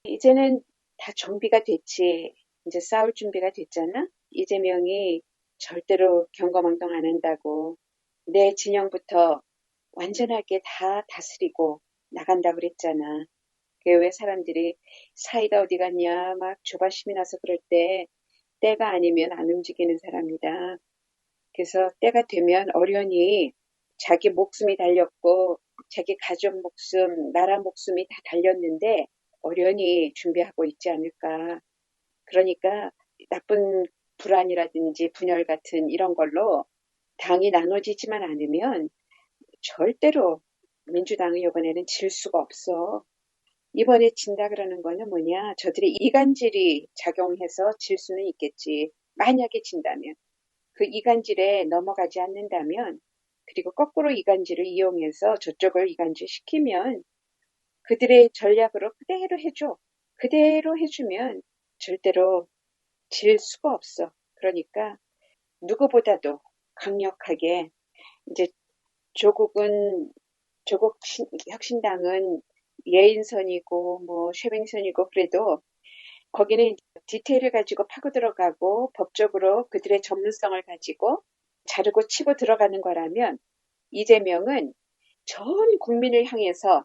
이제는 다 정비가 됐지. 이제 싸울 준비가 됐잖아. 이재명이 절대로 경거망동 안 한다고. 내 진영부터 완전하게 다 다스리고 나간다고 그랬잖아. 그게 왜 사람들이 사이다 어디 갔냐 막 조바심이 나서 그럴 때 때가 아니면 안 움직이는 사람이다. 그래서 때가 되면 어련히 자기 목숨이 달렸고 자기 가족 목숨, 나라 목숨이 다 달렸는데 어련히 준비하고 있지 않을까. 그러니까 나쁜 불안이라든지 분열 같은 이런 걸로 당이 나눠지지만 않으면 절대로 민주당이 이번에는 질 수가 없어. 이번에 진다 그러는 거는 뭐냐? 저들의 이간질이 작용해서 질 수는 있겠지. 만약에 진다면. 그 이간질에 넘어가지 않는다면, 그리고 거꾸로 이간질을 이용해서 저쪽을 이간질 시키면 그들의 전략으로 그대로 해줘. 그대로 해주면 절대로 질 수가 없어. 그러니까 누구보다도 강력하게 이제 조국은 조국 혁신당은 예인선이고 뭐 쉐뱅선이고 그래도 거기는 디테일을 가지고 파고 들어가고 법적으로 그들의 전문성을 가지고 자르고 치고 들어가는 거라면 이재명은 전 국민을 향해서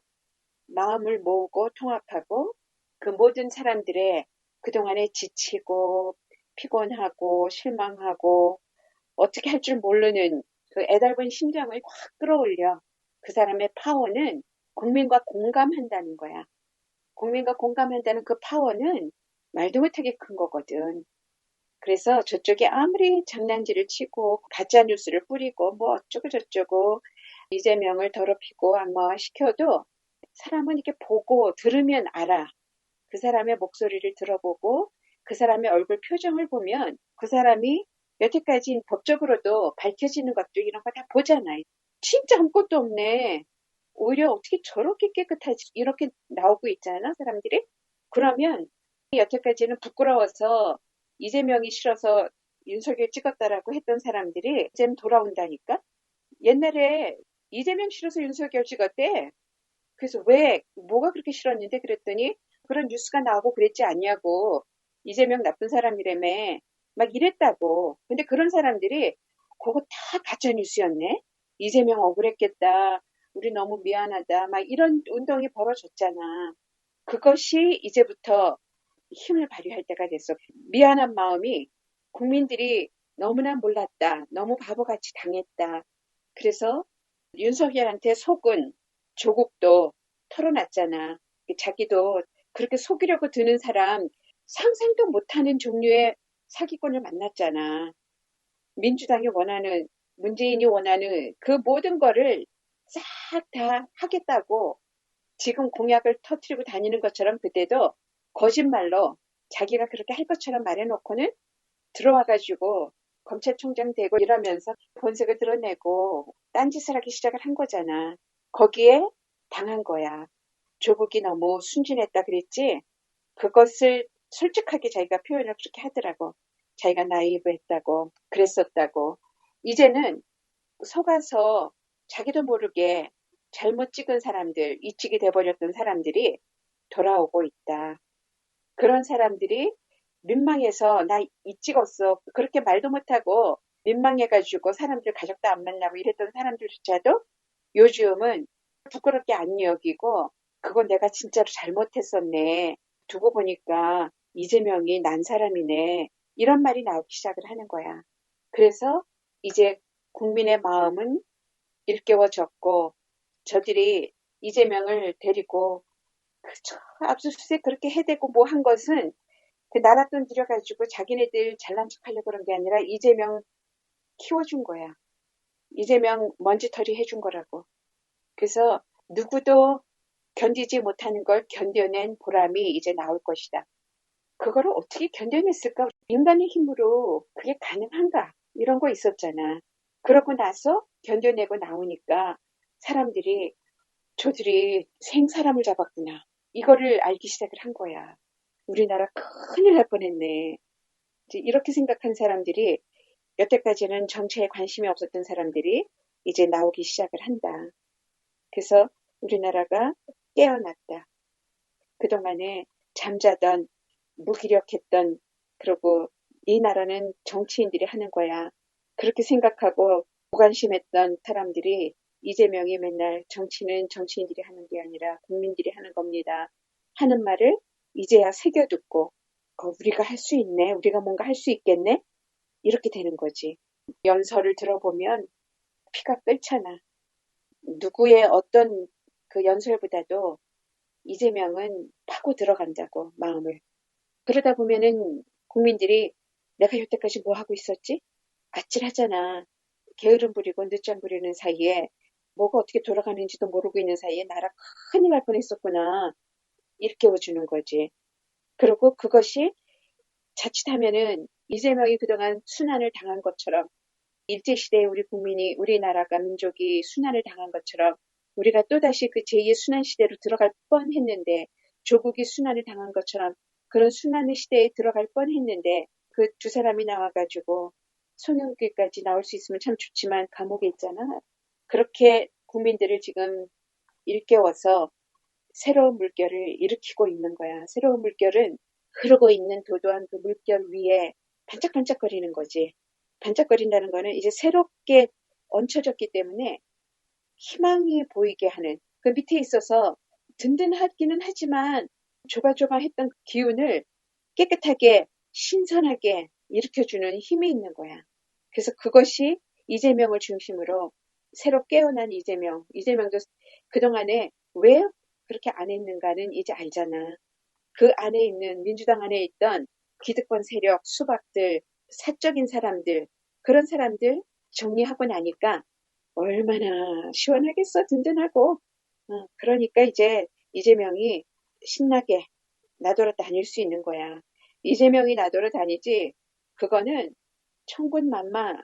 마음을 모으고 통합하고 그 모든 사람들의 그동안에 지치고 피곤하고 실망하고 어떻게 할 줄 모르는 그 애달픈 심정을 확 끌어올려. 그 사람의 파워는 국민과 공감한다는 거야. 국민과 공감한다는 그 파워는 말도 못하게 큰 거거든. 그래서 저쪽이 아무리 장난질을 치고 가짜 뉴스를 뿌리고 뭐 어쩌고 저쩌고 이재명을 더럽히고 악마화시켜도 사람은 이렇게 보고 들으면 알아. 그 사람의 목소리를 들어보고 그 사람의 얼굴 표정을 보면 그 사람이 여태까지 법적으로도 밝혀지는 것들 이런 거 다 보잖아요. 진짜 아무것도 없네. 오히려 어떻게 저렇게 깨끗하지 이렇게 나오고 있잖아 사람들이. 그러면 여태까지는 부끄러워서 이재명이 싫어서 윤석열 찍었다라고 했던 사람들이 이제 돌아온다니까. 옛날에 이재명 싫어서 윤석열 찍었대. 그래서 왜 뭐가 그렇게 싫었는데 그랬더니 그런 뉴스가 나오고 그랬지 않냐고. 이재명 나쁜 사람이라며 막 이랬다고. 근데 그런 사람들이 그거 다 가짜 뉴스였네. 이재명 억울했겠다. 우리 너무 미안하다. 막 이런 운동이 벌어졌잖아. 그것이 이제부터 힘을 발휘할 때가 됐어. 미안한 마음이 국민들이 너무나 몰랐다. 너무 바보같이 당했다. 그래서 윤석열한테 속은 조국도 털어놨잖아. 자기도 그렇게 속이려고 드는 사람 상상도 못하는 종류의 사기꾼을 만났잖아. 민주당이 원하는, 문재인이 원하는 그 모든 거를 싹 다 하겠다고 지금 공약을 터트리고 다니는 것처럼 그때도 거짓말로 자기가 그렇게 할 것처럼 말해놓고는 들어와가지고 검찰총장 되고 이러면서 본색을 드러내고 딴짓을 하기 시작을 한 거잖아. 거기에 당한 거야. 조국이 너무 순진했다 그랬지? 그것을 솔직하게 자기가 표현을 그렇게 하더라고. 자기가 나이브했다고, 그랬었다고. 이제는 속아서 자기도 모르게 잘못 찍은 사람들, 이찍이 돼버렸던 사람들이 돌아오고 있다. 그런 사람들이 민망해서 나 이 찍었어. 그렇게 말도 못하고 민망해가지고 사람들 가족도 안 만나고 이랬던 사람들조차도 요즘은 부끄럽게 안 여기고 그건 내가 진짜로 잘못했었네. 두고 보니까 이재명이 난 사람이네. 이런 말이 나오기 시작을 하는 거야. 그래서 이제 국민의 마음은 일깨워졌고 저들이 이재명을 데리고 그저 압수수색 그렇게 해대고 뭐 한 것은 그 나라 돈 들여가지고 자기네들 잘난 척 하려고 그런 게 아니라 이재명 키워준 거야. 이재명 먼지털이 해준 거라고. 그래서 누구도 견디지 못하는 걸 견뎌낸 보람이 이제 나올 것이다. 그거를 어떻게 견뎌냈을까? 인간의 힘으로 그게 가능한가? 이런 거 있었잖아. 그러고 나서 견뎌내고 나오니까 사람들이 저들이 생사람을 잡았구나. 이거를 알기 시작을 한 거야. 우리나라 큰일 날 뻔했네. 이렇게 생각한 사람들이 여태까지는 정치에 관심이 없었던 사람들이 이제 나오기 시작을 한다. 그래서 우리나라가 깨어났다. 그동안에 잠자던 무기력했던 그리고 이 나라는 정치인들이 하는 거야. 그렇게 생각하고 무관심했던 사람들이 이재명이 맨날 정치는 정치인들이 하는 게 아니라 국민들이 하는 겁니다. 하는 말을 이제야 새겨듣고 우리가 할 수 있네. 우리가 뭔가 할 수 있겠네. 이렇게 되는 거지. 연설을 들어보면 피가 끓잖아. 누구의 어떤 그 연설보다도 이재명은 파고 들어간다고 마음을. 그러다 보면은 국민들이 내가 여태까지 뭐 하고 있었지? 아찔하잖아. 게으름 부리고 늦잠 부리는 사이에 뭐가 어떻게 돌아가는지도 모르고 있는 사이에 나라 큰일 날 뻔했었구나. 일깨워주는 거지. 그리고 그것이 자칫하면은 이재명이 그동안 순환을 당한 것처럼 일제시대에 우리 국민이 우리나라가 민족이 순환을 당한 것처럼 우리가 또다시 그 제2의 순환 시대로 들어갈 뻔했는데 조국이 순환을 당한 것처럼 그런 순환의 시대에 들어갈 뻔했는데 그 두 사람이 나와가지고 송영길까지 나올 수 있으면 참 좋지만 감옥에 있잖아. 그렇게 국민들을 지금 일깨워서 새로운 물결을 일으키고 있는 거야. 새로운 물결은 흐르고 있는 도도한 그 물결 위에 반짝반짝거리는 거지. 반짝거린다는 거는 이제 새롭게 얹혀졌기 때문에 희망이 보이게 하는 그 밑에 있어서 든든하기는 하지만 조바조바했던 기운을 깨끗하게 신선하게 일으켜주는 힘이 있는 거야. 그래서 그것이 이재명을 중심으로 새로 깨어난 이재명도 그동안에 왜 그렇게 안 했는가는 이제 알잖아. 그 안에 있는 민주당 안에 있던 기득권 세력, 수박들, 사적인 사람들, 그런 사람들 정리하고 나니까 얼마나 시원하겠어, 든든하고. 그러니까 이제 이재명이 신나게 나돌아 다닐 수 있는 거야. 이재명이 나돌아 다니지, 그거는 천군만마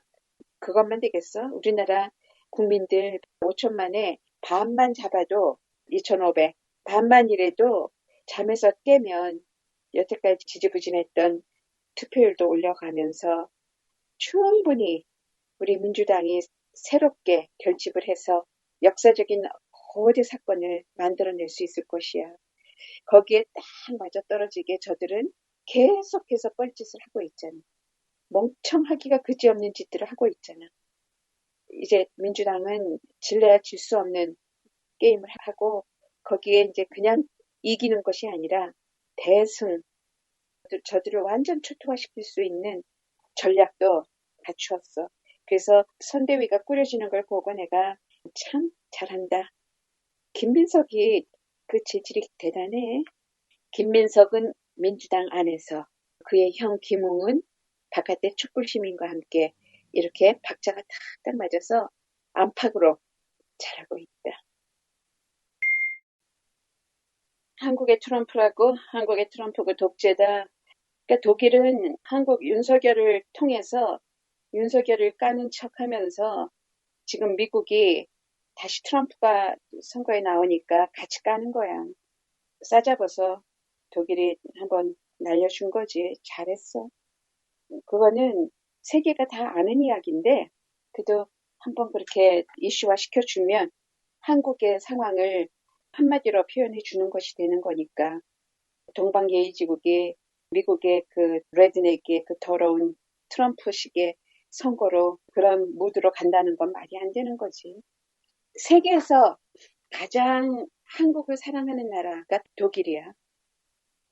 그것만 되겠어? 우리나라 국민들 5천만에 반만 잡아도 2,500, 반만 이래도 잠에서 깨면 여태까지 지지부진했던 투표율도 올려가면서 충분히 우리 민주당이 새롭게 결집을 해서 역사적인 거대 사건을 만들어낼 수 있을 것이야. 거기에 딱 맞아떨어지게 저들은 계속해서 뻘짓을 하고 있잖아. 멍청하기가 그지없는 짓들을 하고 있잖아. 이제 민주당은 질래야 질 수 없는 게임을 하고 거기에 이제 그냥 이기는 것이 아니라 대승, 저들을 완전 초토화시킬 수 있는 전략도 갖추었어. 그래서 선대위가 꾸려지는 걸 보고 내가 참 잘한다. 김민석이 그 재질이 대단해. 김민석은 민주당 안에서 그의 형 김웅은 바깥의 촛불시민과 함께 이렇게 박자가 탁딱 맞아서 안팎으로 잘하고 있다. 한국의 트럼프라고 한국의 트럼프가 독재다. 그러니까 독일은 한국 윤석열을 통해서 윤석열을 까는 척하면서 지금 미국이 다시 트럼프가 선거에 나오니까 같이 까는 거야. 싸잡아서 독일이 한번 날려준 거지. 잘했어. 그거는 세계가 다 아는 이야기인데 그래도 한번 그렇게 이슈화 시켜주면 한국의 상황을 한마디로 표현해 주는 것이 되는 거니까 동방예의지국이 미국의 그 레드넥의 그 더러운 트럼프식의 선거로 그런 무드로 간다는 건 말이 안 되는 거지. 세계에서 가장 한국을 사랑하는 나라가 독일이야.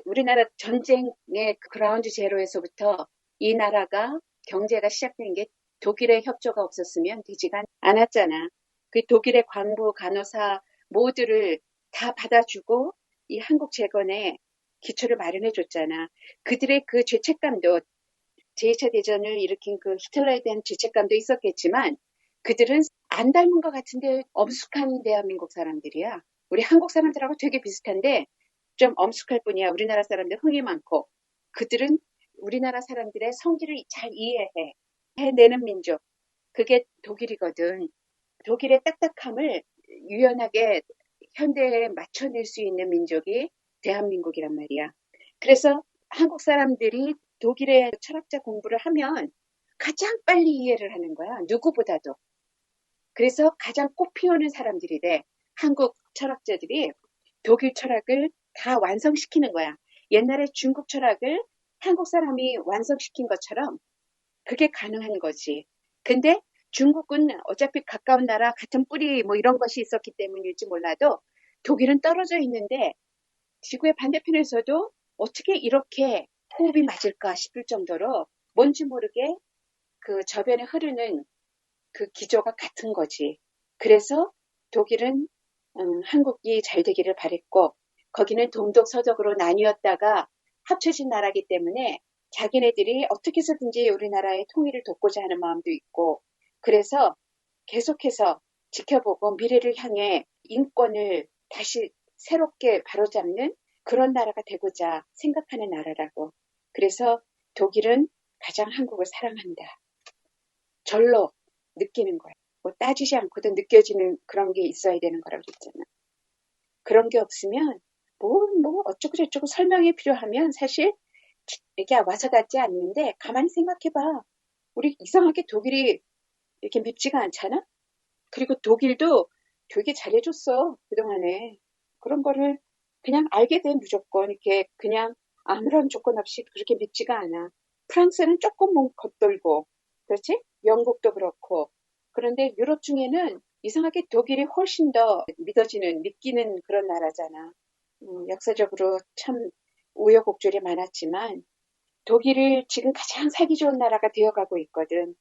우리나라 전쟁의 그라운드 제로에서부터 이 나라가 경제가 시작된 게 독일의 협조가 없었으면 되지가 않았잖아. 그 독일의 광부, 간호사 모두를 다 받아주고 이 한국 재건에 기초를 마련해 줬잖아. 그들의 그 죄책감도 제2차 대전을 일으킨 그 히틀러에 대한 죄책감도 있었겠지만 그들은 안 닮은 것 같은데 엄숙한 대한민국 사람들이야. 우리 한국 사람들하고 되게 비슷한데 좀 엄숙할 뿐이야. 우리나라 사람들 흥이 많고 그들은 우리나라 사람들의 성질을 잘 이해해. 해내는 민족. 그게 독일이거든. 독일의 딱딱함을 유연하게 현대에 맞춰낼 수 있는 민족이 대한민국이란 말이야. 그래서 한국 사람들이 독일의 철학자 공부를 하면 가장 빨리 이해를 하는 거야. 누구보다도. 그래서 가장 꽃피우는 사람들이 돼. 한국 철학자들이 독일 철학을 다 완성시키는 거야. 옛날에 중국 철학을 한국 사람이 완성시킨 것처럼 그게 가능한 거지. 근데 중국은 어차피 가까운 나라 같은 뿌리 뭐 이런 것이 있었기 때문일지 몰라도 독일은 떨어져 있는데 지구의 반대편에서도 어떻게 이렇게 호흡이 맞을까 싶을 정도로 뭔지 모르게 그 저변에 흐르는 그 기조가 같은 거지. 그래서 독일은 한국이 잘 되기를 바랬고 거기는 동독 서독으로 나뉘었다가 합쳐진 나라이기 때문에 자기네들이 어떻게 해서든지 우리나라의 통일을 돕고자 하는 마음도 있고 그래서 계속해서 지켜보고 미래를 향해 인권을 다시 새롭게 바로잡는 그런 나라가 되고자 생각하는 나라라고. 그래서 독일은 가장 한국을 사랑한다. 절로 느끼는 거야. 뭐 따지지 않고도 느껴지는 그런 게 있어야 되는 거라고 그랬잖아. 그런 게 없으면 뭐 어쩌고 저쩌고 설명이 필요하면 사실 이게 와서 닿지 않는데 가만히 생각해봐. 우리 이상하게 독일이 이렇게 밉지가 않잖아? 그리고 독일도 되게 잘해줬어. 그동안에. 그런 거를 그냥 알게 돼 무조건. 이렇게 그냥 아무런 조건 없이 그렇게 밉지가 않아. 프랑스는 조금 겉돌고 그렇지? 영국도 그렇고. 그런데 유럽 중에는 이상하게 독일이 훨씬 더 믿기는 그런 나라잖아. 역사적으로 참 우여곡절이 많았지만 독일을 지금 가장 살기 좋은 나라가 되어가고 있거든.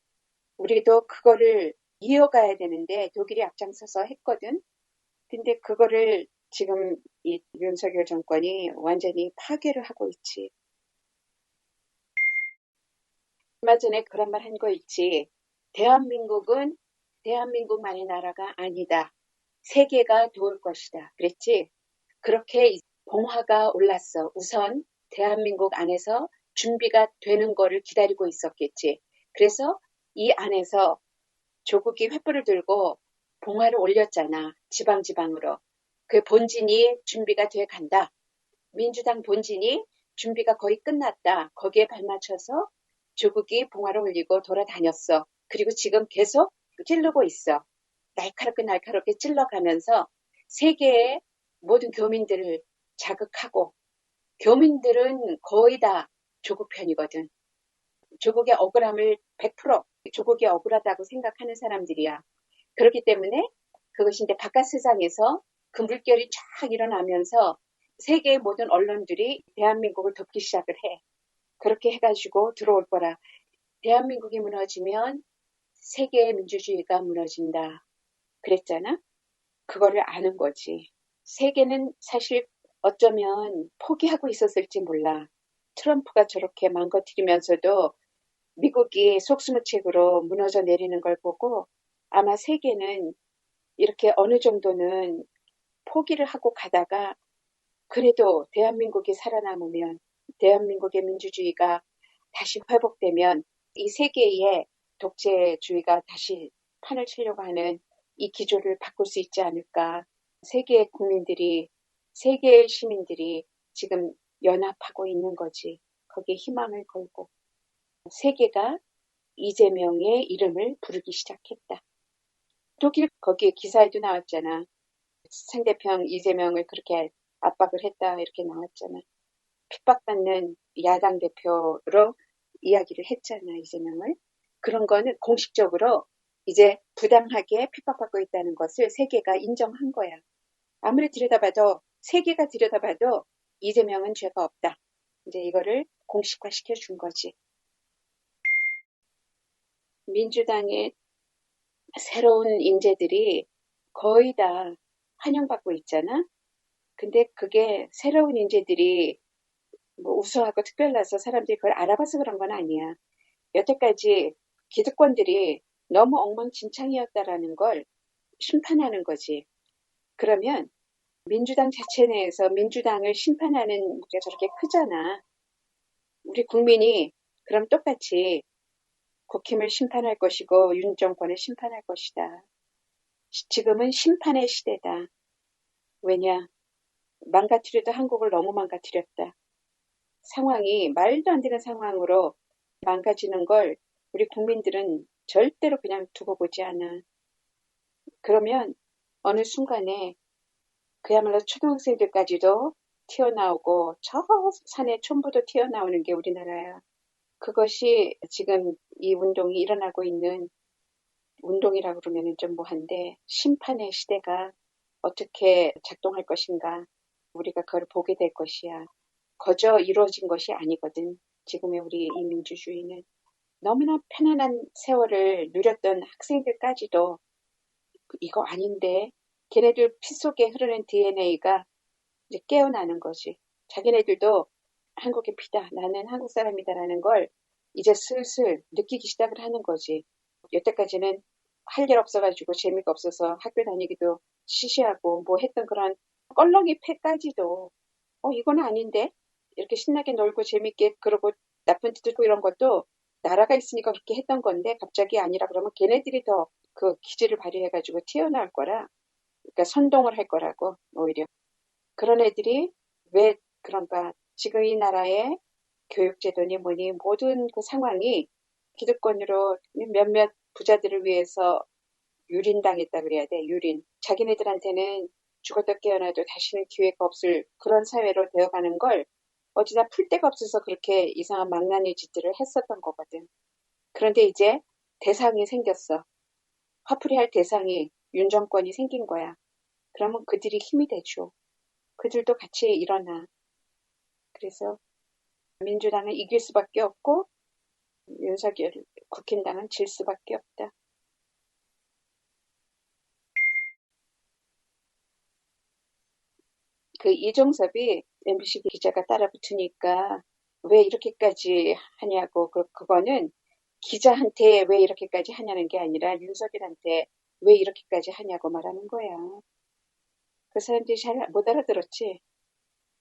우리도 그거를 이어가야 되는데 독일이 앞장서서 했거든. 근데 그거를 지금 이 윤석열 정권이 완전히 파괴를 하고 있지. 얼마 전에 그런 말 한 거 있지. 대한민국은 대한민국만의 나라가 아니다. 세계가 도울 것이다. 그랬지? 그렇게 봉화가 올랐어. 우선 대한민국 안에서 준비가 되는 거를 기다리고 있었겠지. 그래서 이 안에서 조국이 횃불을 들고 봉화를 올렸잖아. 지방으로. 그 본진이 준비가 돼 간다. 민주당 본진이 준비가 거의 끝났다. 거기에 발맞춰서 조국이 봉화를 올리고 돌아다녔어. 그리고 지금 계속 찌르고 있어. 날카롭게 찔러가면서 세계의 모든 교민들을 자극하고 교민들은 거의 다 조국 편이거든. 조국의 억울함을 100% 조국이 억울하다고 생각하는 사람들이야. 그렇기 때문에 그것이 이제 바깥 세상에서 그 물결이 쫙 일어나면서 세계의 모든 언론들이 대한민국을 돕기 시작을 해. 그렇게 해가지고 들어올 거라. 대한민국이 무너지면 세계의 민주주의가 무너진다. 그랬잖아? 그거를 아는 거지. 세계는 사실 어쩌면 포기하고 있었을지 몰라. 트럼프가 저렇게 망가뜨리면서도 미국이 속수무책으로 무너져 내리는 걸 보고 아마 세계는 이렇게 어느 정도는 포기를 하고 가다가 그래도 대한민국이 살아남으면 대한민국의 민주주의가 다시 회복되면 이 세계의 독재주의가 다시 판을 치려고 하는 이 기조를 바꿀 수 있지 않을까. 세계의 국민들이, 세계의 시민들이 지금 연합하고 있는 거지. 거기에 희망을 걸고. 세계가 이재명의 이름을 부르기 시작했다. 독일 거기에 기사에도 나왔잖아. 상대편 이재명을 그렇게 압박을 했다 이렇게 나왔잖아. 핍박받는 야당 대표로 이야기를 했잖아 이재명을. 그런 거는 공식적으로 이제 부당하게 핍박받고 있다는 것을 세계가 인정한 거야. 아무리 들여다봐도 세계가 들여다봐도 이재명은 죄가 없다. 이제 이거를 공식화시켜 준 거지. 민주당의 새로운 인재들이 거의 다 환영받고 있잖아. 근데 그게 새로운 인재들이 뭐 우수하고 특별나서 사람들이 그걸 알아봐서 그런 건 아니야. 여태까지 기득권들이 너무 엉망진창이었다라는 걸 심판하는 거지. 그러면 민주당 자체 내에서 민주당을 심판하는 게 저렇게 크잖아. 우리 국민이 그럼 똑같이 국힘을 심판할 것이고 윤 정권을 심판할 것이다. 지금은 심판의 시대다. 왜냐? 망가뜨려도 한국을 너무 망가뜨렸다. 상황이 말도 안 되는 상황으로 망가지는 걸 우리 국민들은 절대로 그냥 두고 보지 않아. 그러면 어느 순간에 그야말로 초등학생들까지도 튀어나오고 저 산의 촌부도 튀어나오는 게 우리나라야. 그것이 지금 이 운동이 일어나고 있는 운동이라고 그러면 좀 뭐한데 심판의 시대가 어떻게 작동할 것인가 우리가 그걸 보게 될 것이야. 거저 이루어진 것이 아니거든. 지금의 우리 이 민주주의는 너무나 편안한 세월을 누렸던 학생들까지도 이거 아닌데 걔네들 피 속에 흐르는 DNA가 이제 깨어나는 거지. 자기네들도 한국의 피다. 나는 한국 사람이다라는 걸 이제 슬슬 느끼기 시작을 하는 거지. 여태까지는 할 일 없어가지고 재미가 없어서 학교 다니기도 시시하고 뭐 했던 그런 껄렁이 패까지도 이건 아닌데 이렇게 신나게 놀고 재밌게 그러고 나쁜 짓 듣고 이런 것도 나라가 있으니까 그렇게 했던 건데 갑자기 아니라 그러면 걔네들이 더 그 기질을 발휘해가지고 튀어나올 거라 그러니까 선동을 할 거라고 오히려 그런 애들이 왜 그런가 지금 이 나라의 교육제도니 뭐니 모든 그 상황이 기득권으로 몇몇 부자들을 위해서 유린당했다 그래야 돼. 유린. 자기네들한테는 죽었다 깨어나도 다시는 기회가 없을 그런 사회로 되어가는 걸 어디다 풀 데가 없어서 그렇게 이상한 망나니 짓들을 했었던 거거든. 그런데 이제 대상이 생겼어. 화풀이할 대상이 윤 정권이 생긴 거야. 그러면 그들이 힘이 되죠. 그들도 같이 일어나. 그래서 민주당은 이길 수밖에 없고 윤석열 국힘당은 질 수밖에 없다. 그 이종섭이 MBC 기자가 따라붙으니까 왜 이렇게까지 하냐고 그거는 기자한테 왜 이렇게까지 하냐는 게 아니라 윤석열한테 왜 이렇게까지 하냐고 말하는 거야. 그 사람들이 잘 못 알아들었지.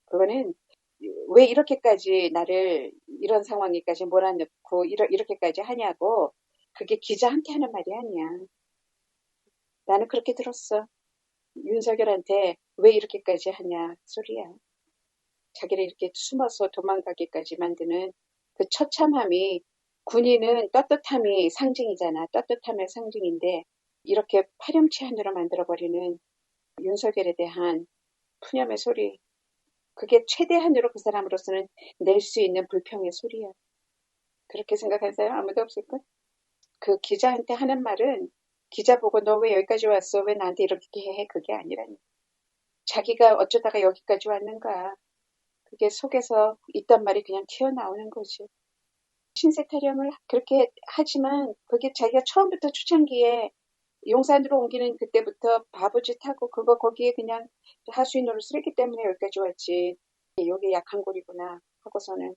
그거는 왜 이렇게까지 나를 이런 상황에까지 몰아넣고 이렇게까지 하냐고 그게 기자한테 하는 말이 아니야. 나는 그렇게 들었어. 윤석열한테 왜 이렇게까지 하냐 소리야. 자기를 이렇게 숨어서 도망가기까지 만드는 그 처참함이 군인은 떳떳함이 상징이잖아. 떳떳함의 상징인데 이렇게 파렴치한으로 만들어버리는 윤석열에 대한 푸념의 소리. 그게 최대한으로 그 사람으로서는 낼 수 있는 불평의 소리야. 그렇게 생각하는 사람 아무도 없을걸? 그 기자한테 하는 말은 기자 보고 너 왜 여기까지 왔어? 왜 나한테 이렇게 해? 그게 아니라니. 자기가 어쩌다가 여기까지 왔는가. 그게 속에서 있던 말이 그냥 튀어나오는 거지. 신세 타령을 그렇게 하지만 그게 자기가 처음부터 초창기에 용산으로 옮기는 그때부터 바보짓 하고 그거 거기에 그냥 하수인으로 쓰레기 때문에 여기까지 왔지. 여기 약한 골이구나 하고서는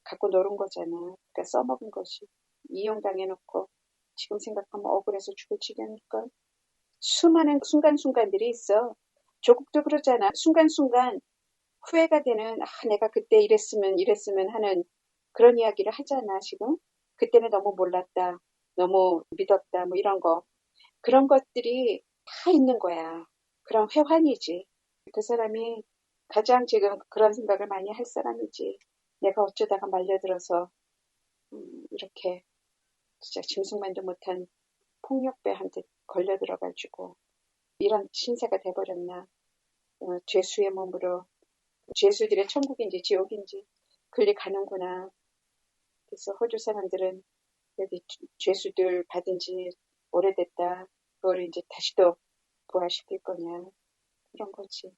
갖고 노는 거잖아. 그러니까 써먹은 거지. 이용당해놓고 지금 생각하면 억울해서 죽을 지경일걸. 수많은 순간순간들이 있어. 조국도 그러잖아. 순간순간 후회가 되는 내가 그때 이랬으면 하는 그런 이야기를 하잖아 지금. 그때는 너무 몰랐다. 너무 믿었다. 뭐 이런 거. 그런 것들이 다 있는 거야. 그런 회환이지. 그 사람이 가장 지금 그런 생각을 많이 할 사람이지. 내가 어쩌다가 말려들어서 이렇게 진짜 짐승만도 못한 폭력배한테 걸려들어가지고 이런 신세가 돼버렸나. 죄수의 몸으로 죄수들의 천국인지 지옥인지 클릭하는구나. 그래서 호주 사람들은 여기 죄수들 받은 지 오래됐다. 그걸 이제 다시 또 부활시킬 거냐. 그런 거지.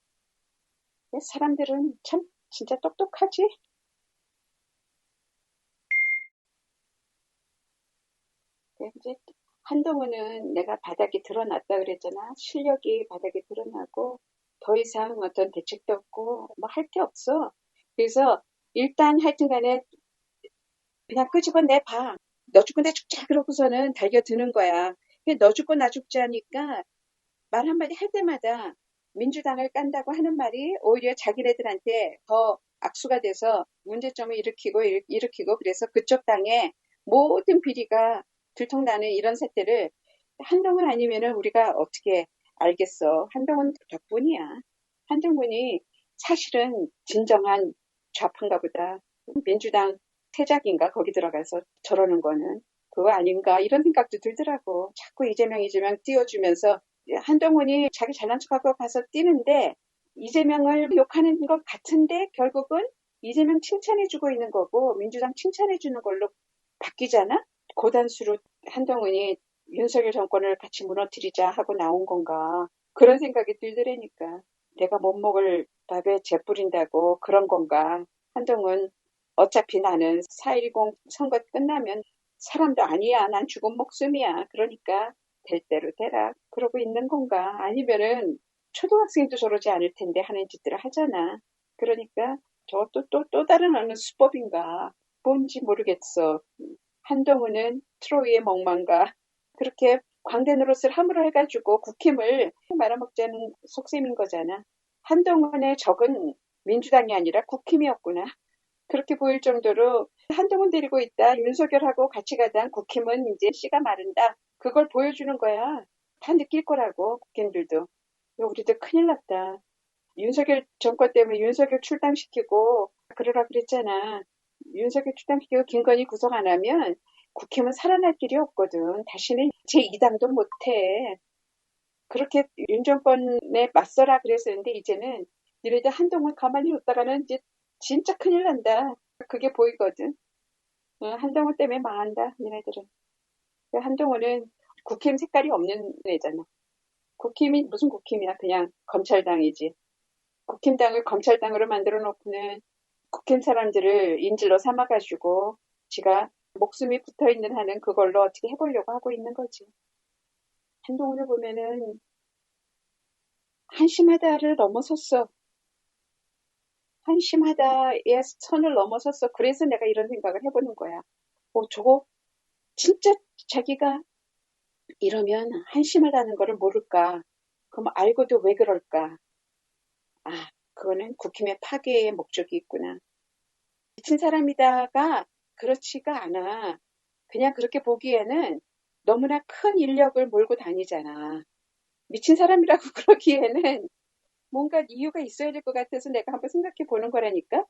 사람들은 참 진짜 똑똑하지? 이제 한동훈은 내가 바닥이 드러났다 그랬잖아. 실력이 바닥에 드러나고 더 이상 어떤 대책도 없고 뭐 할 게 없어. 그래서 일단 하여튼간에 그냥 끄집어내봐. 너 죽고 나 죽자 그러고서는 달겨드는 거야. 너 죽고 나 죽자 하니까 말 한마디 할 때마다 민주당을 깐다고 하는 말이 오히려 자기네들한테 더 악수가 돼서 문제점을 일으키고 그래서 그쪽 당의 모든 비리가 들통나는 이런 사태를 한동훈 아니면은 우리가 어떻게 알겠어. 한동훈 덕분이야. 한동훈이 사실은 진정한 좌파인가 보다. 민주당 태작인가 거기 들어가서 저러는 거는 그거 아닌가 이런 생각도 들더라고. 자꾸 이재명 띄워주면서 한동훈이 자기 잘난 척하고 가서 뛰는데 이재명을 욕하는 것 같은데 결국은 이재명 칭찬해주고 있는 거고 민주당 칭찬해주는 걸로 바뀌잖아? 고단수로 한동훈이 윤석열 정권을 같이 무너뜨리자 하고 나온 건가. 그런 생각이 들더라니까. 내가 못 먹을 밥에 재 뿌린다고 그런 건가. 한동훈 어차피 나는 4.10 선거 끝나면 사람도 아니야. 난 죽은 목숨이야. 그러니까 될 대로 되라. 그러고 있는 건가. 아니면은 초등학생도 저러지 않을 텐데 하는 짓들을 하잖아. 그러니까 저것도 또 다른 어느 수법인가. 뭔지 모르겠어. 한동훈은 트로이의 멍망가. 그렇게 광대 노릇을 함으로 해가지고 국힘을 말아먹자는 속셈인 거잖아. 한동훈의 적은 민주당이 아니라 국힘이었구나. 그렇게 보일 정도로 한동훈 데리고 있다. 윤석열하고 같이 가다 국힘은 이제 씨가 마른다. 그걸 보여주는 거야. 다 느낄 거라고 국힘들도. 우리도 큰일 났다. 윤석열 정권 때문에 윤석열 출당시키고 그러라 그랬잖아. 윤석열 출당시키고 김건희 구속 안 하면 국힘은 살아날 길이 없거든. 다시는 제2당도 못해. 그렇게 윤 정권에 맞서라 그랬었는데 이제는 니네들 한동안 가만히 뒀다가는 이제 진짜 큰일 난다. 그게 보이거든. 한동훈 때문에 망한다. 니네들은. 한동훈은 국힘 색깔이 없는 애잖아. 국힘이 무슨 국힘이야. 그냥 검찰당이지. 국힘당을 검찰당으로 만들어 놓고는 국힘 사람들을 인질로 삼아가지고 지가 목숨이 붙어있는 한은 그걸로 어떻게 해보려고 하고 있는 거지. 한동훈을 보면은 한심하다를 넘어섰어. 한심하다의 선을 넘어섰어. 그래서 내가 이런 생각을 해보는 거야. 저거 진짜 자기가 이러면 한심하다는 거를 모를까? 그럼 알고도 왜 그럴까? 그거는 국힘의 파괴의 목적이 있구나. 미친 사람이다가 그렇지가 않아. 그냥 그렇게 보기에는 너무나 큰 인력을 몰고 다니잖아. 미친 사람이라고 그러기에는 뭔가 이유가 있어야 될 것 같아서 내가 한번 생각해 보는 거라니까.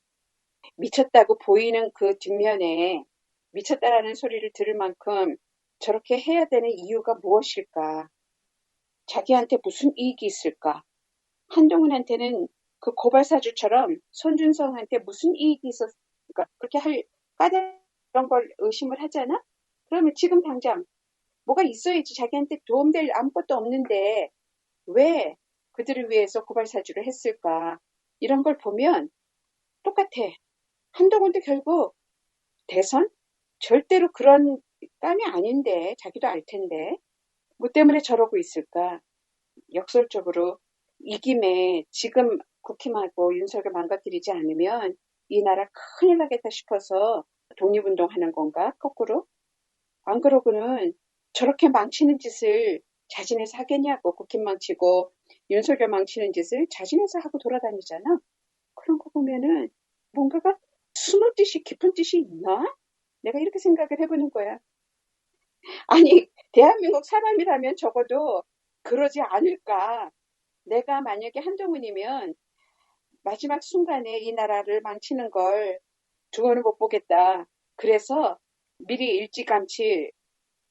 미쳤다고 보이는 그 뒷면에 미쳤다라는 소리를 들을 만큼 저렇게 해야 되는 이유가 무엇일까? 자기한테 무슨 이익이 있을까? 한동훈한테는 그 고발사주처럼 손준성한테 무슨 이익이 있었을까? 그렇게 할 까다로운 걸 의심을 하잖아? 그러면 지금 당장 뭐가 있어야지. 자기한테 도움될 아무것도 없는데 왜 그들을 위해서 고발사주를 했을까? 이런 걸 보면 똑같아. 한동훈도 결국 대선? 절대로 그런 감이 아닌데 자기도 알 텐데 뭐 때문에 저러고 있을까? 역설적으로 이김에 지금 국힘하고 윤석열 망가뜨리지 않으면 이 나라 큰일 나겠다 싶어서 독립운동하는 건가? 거꾸로? 안 그러고는 저렇게 망치는 짓을 자진해서 하겠냐고. 국힘 망치고 윤석열 망치는 짓을 자진해서 하고 돌아다니잖아. 그런 거 보면은 뭔가가 숨은 뜻이 깊은 뜻이 있나? 내가 이렇게 생각을 해보는 거야. 아니, 대한민국 사람이라면 적어도 그러지 않을까. 내가 만약에 한동훈이면 마지막 순간에 이 나라를 망치는 걸 두고는 못 보겠다. 그래서 미리 일찌감치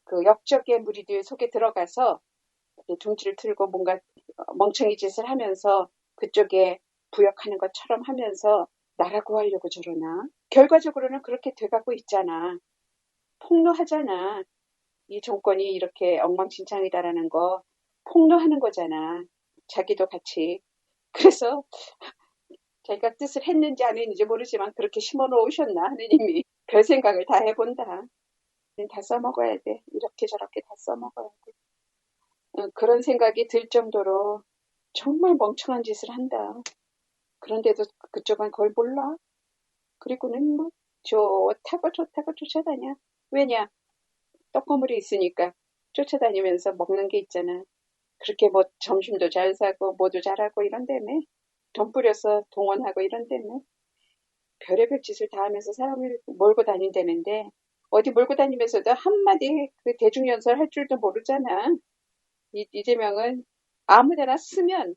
그 역적의 무리들 속에 들어가서 둥지를 틀고 뭔가 멍청이 짓을 하면서 그쪽에 부역하는 것처럼 하면서 나라 구하려고 저러나? 결과적으로는 그렇게 돼가고 있잖아. 폭로하잖아. 이 정권이 이렇게 엉망진창이다라는 거 폭로하는 거잖아. 자기도 같이. 그래서 자기가 뜻을 했는지 안 했는지 모르지만 그렇게 심어놓으셨나 하느님이. 별 생각을 다 해본다. 다 써먹어야 돼. 이렇게 저렇게 다 써먹어야 돼. 그런 생각이 들 정도로 정말 멍청한 짓을 한다. 그런데도 그쪽은 그걸 몰라. 그리고는 뭐 좋다고 쫓아다녀. 왜냐? 떡고물이 있으니까 쫓아다니면서 먹는 게 있잖아. 그렇게 뭐 점심도 잘 사고 뭐도 잘하고 이런다며. 돈 뿌려서 동원하고 이런다며. 별의별 짓을 다 하면서 사람을 몰고 다닌다는데 어디 몰고 다니면서도 한마디 그 대중연설 할 줄도 모르잖아. 이재명은 아무데나 쓰면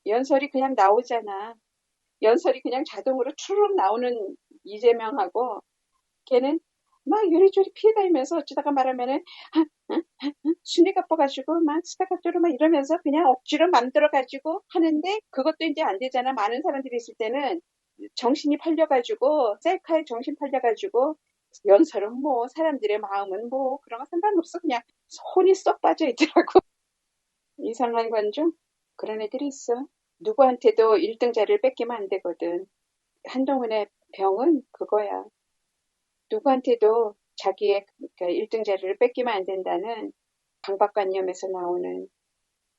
연설이 그냥 나오잖아. 연설이 그냥 자동으로 추르륵 나오는 이재명하고 걔는 막 요리조리 피해다니면서 어쩌다가 말하면은 응? 순위 가빠가지고 막 스타카토로 막 이러면서 그냥 억지로 만들어가지고 하는데 그것도 이제 안 되잖아. 많은 사람들이 있을 때는 정신이 팔려가지고 셀카에 정신 팔려가지고 연설은 뭐 사람들의 마음은 뭐 그런 거 상관없어. 그냥 혼이 쏙 빠져 있더라고. 이상한 관중 그런 애들이 있어. 누구한테도 1등자를 뺏기면 안 되거든. 한동훈의 병은 그거야. 누구한테도 자기의 그러니까 1등 자리를 뺏기면 안 된다는 강박관념에서 나오는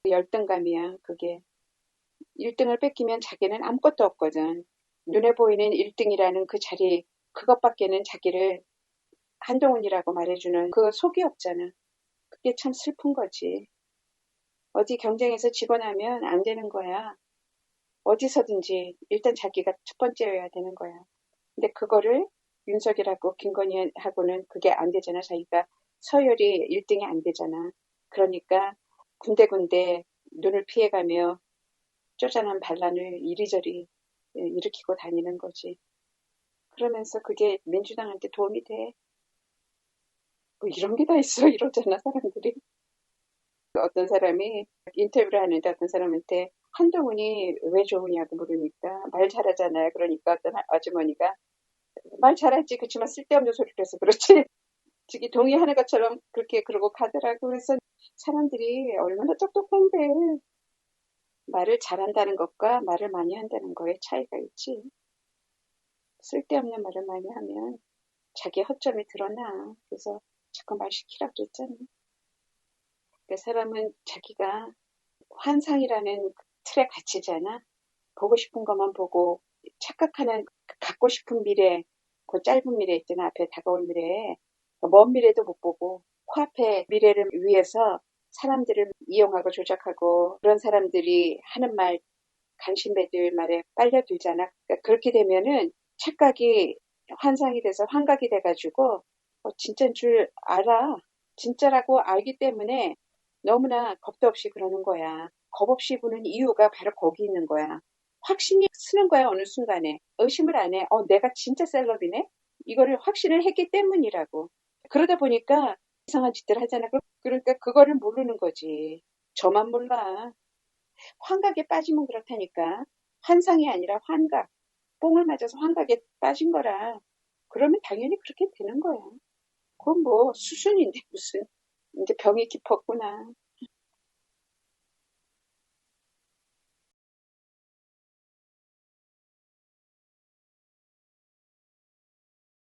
열등감이야, 그게. 1등을 뺏기면 자기는 아무것도 없거든. 눈에 보이는 1등이라는 그 자리, 그것밖에는 자기를 한동훈이라고 말해주는 그 속이 없잖아. 그게 참 슬픈 거지. 어디 경쟁에서 지고 나면 안 되는 거야. 어디서든지 일단 자기가 첫 번째여야 되는 거야. 근데 그거를 윤석열하고 김건희하고는 그게 안 되잖아. 자기가 서열이 1등이 안 되잖아. 그러니까 군데군데 눈을 피해가며 쪼잔한 반란을 이리저리 일으키고 다니는 거지. 그러면서 그게 민주당한테 도움이 돼. 뭐 이런 게 다 있어 이러잖아 사람들이. 어떤 사람이 인터뷰를 하는데 어떤 사람한테 한동훈이 왜 좋으냐고 물으니까 말 잘하잖아요. 그러니까 어떤 아주머니가 말 잘하지 그치만 쓸데없는 소리를 해서 그렇지. 지기 동의하는 것처럼 그렇게 그러고 가더라고. 그래서 사람들이 얼마나 똑똑한데 말을 잘한다는 것과 말을 많이 한다는 거에 차이가 있지. 쓸데없는 말을 많이 하면 자기 허점이 드러나. 그래서 자꾸 말 시키라고 그랬잖아. 그 사람은 자기가 환상이라는 틀에 갇히잖아. 보고 싶은 것만 보고 착각하는 갖고 싶은 미래, 그 짧은 미래 있잖아. 앞에 다가올 미래에 먼 미래도 못 보고 코앞의 미래를 위해서 사람들을 이용하고 조작하고 그런 사람들이 하는 말, 간신배들 말에 빨려들잖아. 그러니까 그렇게 되면은 착각이 환상이 돼서 환각이 돼가지고 진짜인 줄 알아. 진짜라고 알기 때문에 너무나 겁도 없이 그러는 거야. 겁 없이 보는 이유가 바로 거기 있는 거야. 확신이 쓰는 거야, 어느 순간에. 의심을 안 해. 내가 진짜 셀럽이네? 이거를 확신을 했기 때문이라고. 그러다 보니까 이상한 짓들 하잖아. 그러니까 그거를 모르는 거지. 저만 몰라. 환각에 빠지면 그렇다니까. 환상이 아니라 환각. 뽕을 맞아서 환각에 빠진 거라. 그러면 당연히 그렇게 되는 거야. 그건 뭐 수순인데 무슨. 이제 병이 깊었구나.